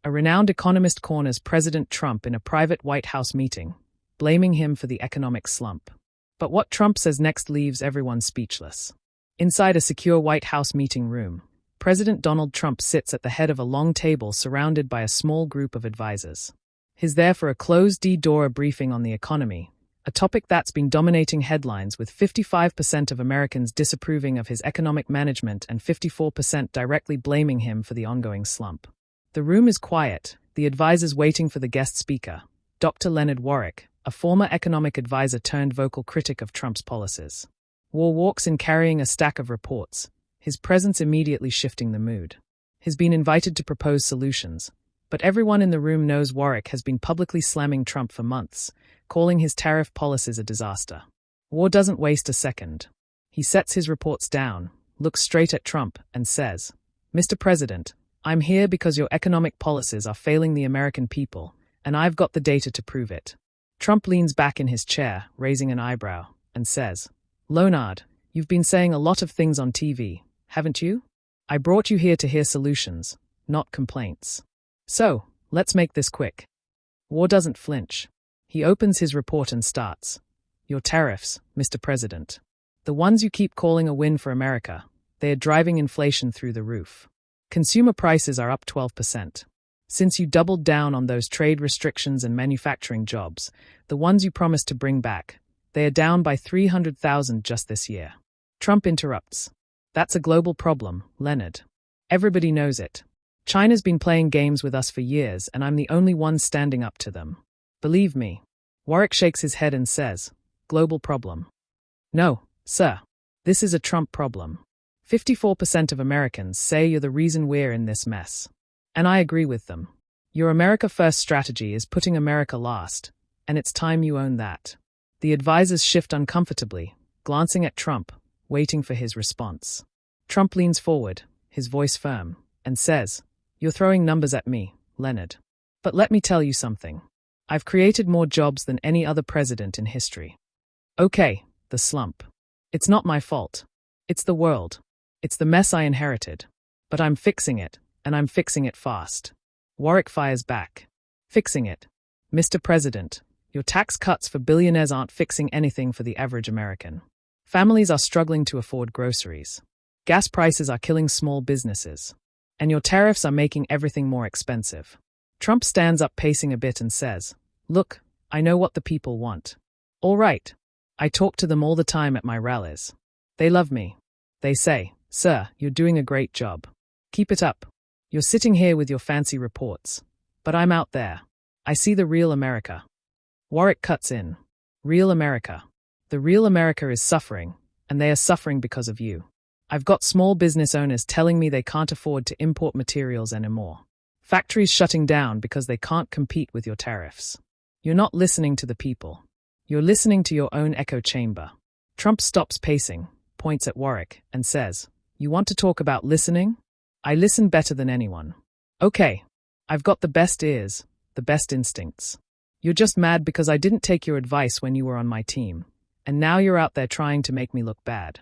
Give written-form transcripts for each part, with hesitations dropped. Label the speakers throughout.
Speaker 1: A renowned economist corners President Trump in a private White House meeting, blaming him for the economic slump. But what Trump says next leaves everyone speechless. Inside a secure White House meeting room, President Donald Trump sits at the head of a long table surrounded by a small group of advisors. He's there for a closed-door briefing on the economy, a topic that's been dominating headlines with 55% of Americans disapproving of his economic management and 54% directly blaming him for the ongoing slump. The room is quiet, the advisors waiting for the guest speaker, Dr. Leonard Warwick, a former economic advisor turned vocal critic of Trump's policies. War walks in carrying a stack of reports, his presence immediately shifting the mood. He's been invited to propose solutions, but everyone in the room knows Warwick has been publicly slamming Trump for months, calling his tariff policies a disaster. War doesn't waste a second. He sets his reports down, looks straight at Trump, and says, "Mr. President, I'm here because your economic policies are failing the American people, and I've got the data to prove it." Trump leans back in his chair, raising an eyebrow, and says, "Leonard, you've been saying a lot of things on TV, haven't you? I brought you here to hear solutions, not complaints. So, let's make this quick." War doesn't flinch. He opens his report and starts. "Your tariffs, Mr. President. The ones you keep calling a win for America, they are driving inflation through the roof. Consumer prices are up 12%. Since you doubled down on those trade restrictions and manufacturing jobs, the ones you promised to bring back, they are down by 300,000 just this year." Trump interrupts. "That's a global problem, Leonard. Everybody knows it. China's been playing games with us for years, and I'm the only one standing up to them. Believe me." Warwick shakes his head and says, "Global problem? No, sir. This is a Trump problem. 54% of Americans say you're the reason we're in this mess. And I agree with them. Your America First strategy is putting America last, and it's time you own that." The advisors shift uncomfortably, glancing at Trump, waiting for his response. Trump leans forward, his voice firm, and says, "You're throwing numbers at me, Leonard. But let me tell you something. I've created more jobs than any other president in history. Okay, the slump. It's not my fault. It's the world. It's the mess I inherited. But I'm fixing it, and I'm fixing it fast." Warwick fires back. "Fixing it? Mr. President, your tax cuts for billionaires aren't fixing anything for the average American. Families are struggling to afford groceries. Gas prices are killing small businesses. And your tariffs are making everything more expensive." Trump stands up pacing a bit and says, "Look, I know what the people want. All right. I talk to them all the time at my rallies. They love me. They say, 'Sir, you're doing a great job. Keep it up. You're sitting here with your fancy reports. But I'm out there. I see the real America.'" Warwick cuts in. "Real America. The real America is suffering, and they are suffering because of you. I've got small business owners telling me they can't afford to import materials anymore. Factories shutting down because they can't compete with your tariffs. You're not listening to the people. You're listening to your own echo chamber." Trump stops pacing, points at Warwick, and says, "You want to talk about listening? I listen better than anyone. Okay, I've got the best ears, the best instincts. You're just mad because I didn't take your advice when you were on my team, and now you're out there trying to make me look bad."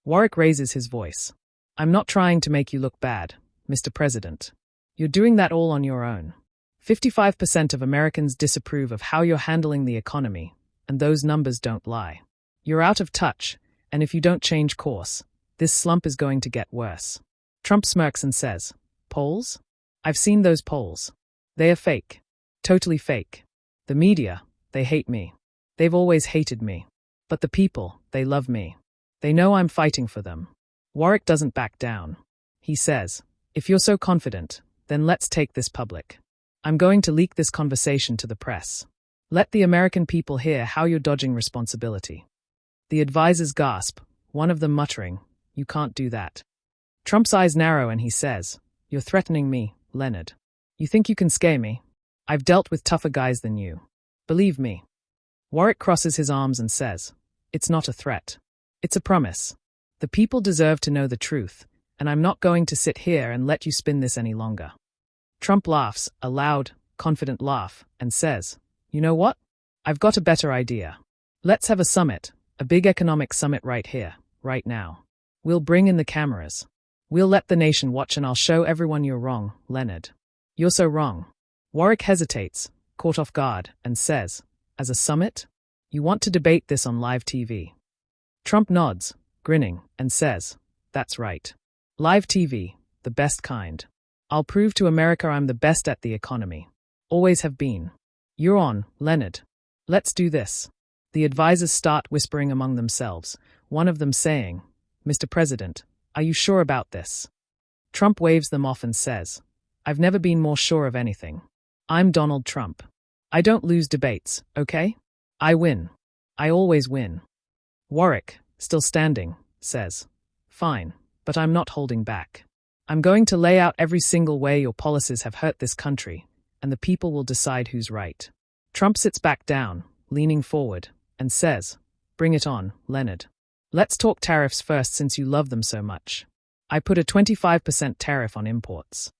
Speaker 1: Warwick raises his voice. "I'm not trying to make you look bad, Mr. President. You're doing that all on your own. 55% of Americans disapprove of how you're handling the economy, and those numbers don't lie. You're out of touch, and if you don't change course, this slump is going to get worse." Trump smirks and says, "Polls? I've seen those polls. They are fake. Totally fake. The media, they hate me. They've always hated me. But the people, they love me. They know I'm fighting for them." Warwick doesn't back down. He says, "If you're so confident, then let's take this public. I'm going to leak this conversation to the press. Let the American people hear how you're dodging responsibility." The advisors gasp, one of them muttering, "You can't do that." Trump's eyes narrow and he says, "You're threatening me, Leonard. You think you can scare me? I've dealt with tougher guys than you. Believe me." Warwick crosses his arms and says, "It's not a threat. It's a promise. The people deserve to know the truth, and I'm not going to sit here and let you spin this any longer." Trump laughs, a loud, confident laugh, and says, "You know what? I've got a better idea. Let's have a summit, a big economic summit right here, right now. We'll bring in the cameras. We'll let the nation watch and I'll show everyone you're wrong, Leonard. You're so wrong. Warwick hesitates, caught off guard, and says, as a summit? You want to debate this on live TV? Trump nods, grinning, and says, that's right. Live TV, the best kind. I'll prove to America I'm the best at the economy. Always have been. You're on, Leonard. Let's do this. The advisors start whispering among themselves, one of them saying, Mr. President, are you sure about this? Trump waves them off and says, I've never been more sure of anything. I'm Donald Trump. I don't lose debates, okay? I win. I always win. Warwick, still standing, says, fine, but I'm not holding back. I'm going to lay out every single way your policies have hurt this country, and the people will decide who's right. Trump sits back down, leaning forward, and says, bring it on, Leonard. Let's talk tariffs first since you love them so much. I put a 25% tariff on imports.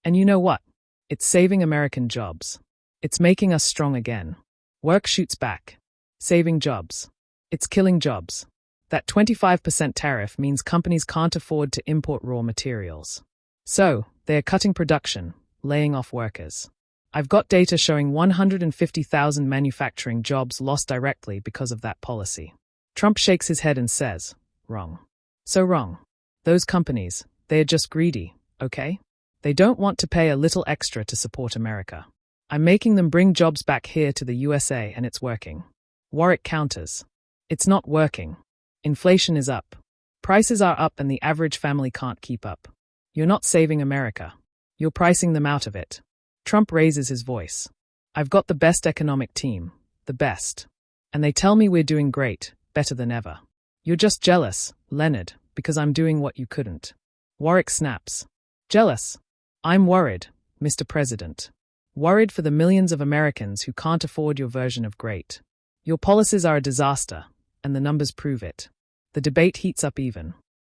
Speaker 1: And you know what? It's saving American jobs. It's making us strong again. Work shoots back. Saving jobs. It's killing jobs. That 25% tariff means companies can't afford to import raw materials. So, they're cutting production, laying off workers. I've got data showing 150,000 manufacturing jobs lost directly because of that policy. Trump shakes his head and says, wrong. So wrong. Those companies, they are just greedy, okay? They don't want to pay a little extra to support America. I'm making them bring jobs back here to the USA and it's working. Warwick counters. It's not working. Inflation is up. Prices are up and the average family can't keep up. You're not saving America. You're pricing them out of it. Trump raises his voice. I've got the best economic team. The best. And they tell me we're doing great, better than ever. You're just jealous, Leonard, because I'm doing what you couldn't. Warwick snaps. Jealous? I'm worried, Mr. President. Worried for the millions of Americans who can't afford your version of great. Your policies are a disaster, and the numbers prove it. The debate heats up even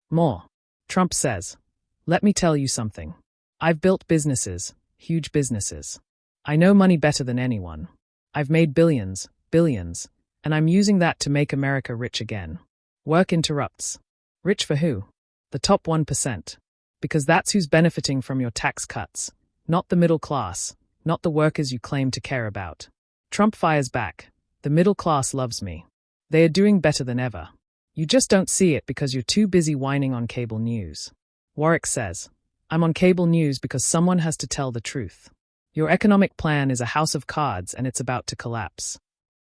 Speaker 1: more. Trump says, let me tell you something. I've built businesses, huge businesses. I know money better than anyone. I've made billions, and I'm using that to make America rich again. Work interrupts. Rich for who? The top 1%. Because that's who's benefiting from your tax cuts, not the middle class, not the workers you claim to care about. Trump fires back. The middle class loves me. They are doing better than ever. You just don't see it because you're too busy whining on cable news. Warwick says, I'm on cable news because someone has to tell the truth. Your economic plan is a house of cards and it's about to collapse.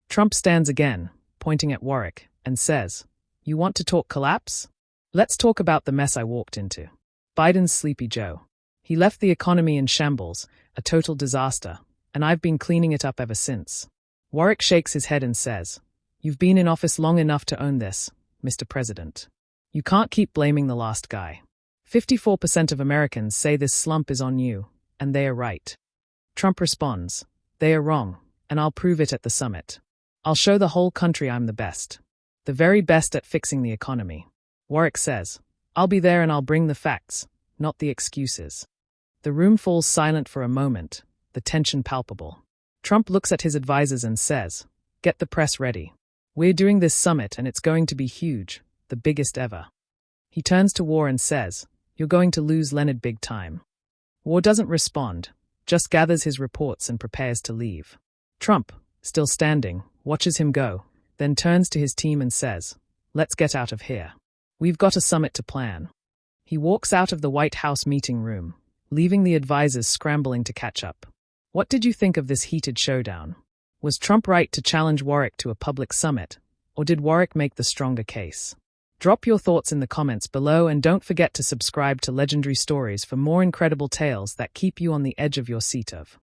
Speaker 1: Trump stands again, pointing at Warwick, and says, you want to talk collapse? Let's talk about the mess I walked into. Biden's Sleepy Joe. He left the economy in shambles, a total disaster, and I've been cleaning it up ever since. Warwick shakes his head and says, you've been in office long enough to own this, Mr. President. You can't keep blaming the last guy. 54% of Americans say this slump is on you, and they are right. Trump responds, they are wrong, and I'll prove it at the summit. I'll show the whole country I'm the best. The very best at fixing the economy. Warwick says, I'll be there and I'll bring the facts, not the excuses. The room falls silent for a moment, the tension palpable. Trump looks at his advisors and says, get the press ready. We're doing this summit and it's going to be huge, the biggest ever. He turns to War and says, you're going to lose Leonard big time. War doesn't respond, just gathers his reports and prepares to leave. Trump, still standing, watches him go, then turns to his team and says, let's get out of here. We've got a summit to plan. He walks out of the White House meeting room, leaving the advisors scrambling to catch up. What did you think of this heated showdown? Was Trump right to challenge Warwick to a public summit, or did Warwick make the stronger case? Drop your thoughts in the comments below and don't forget to subscribe to Legendary Stories for more incredible tales that keep you on the edge of your seat of.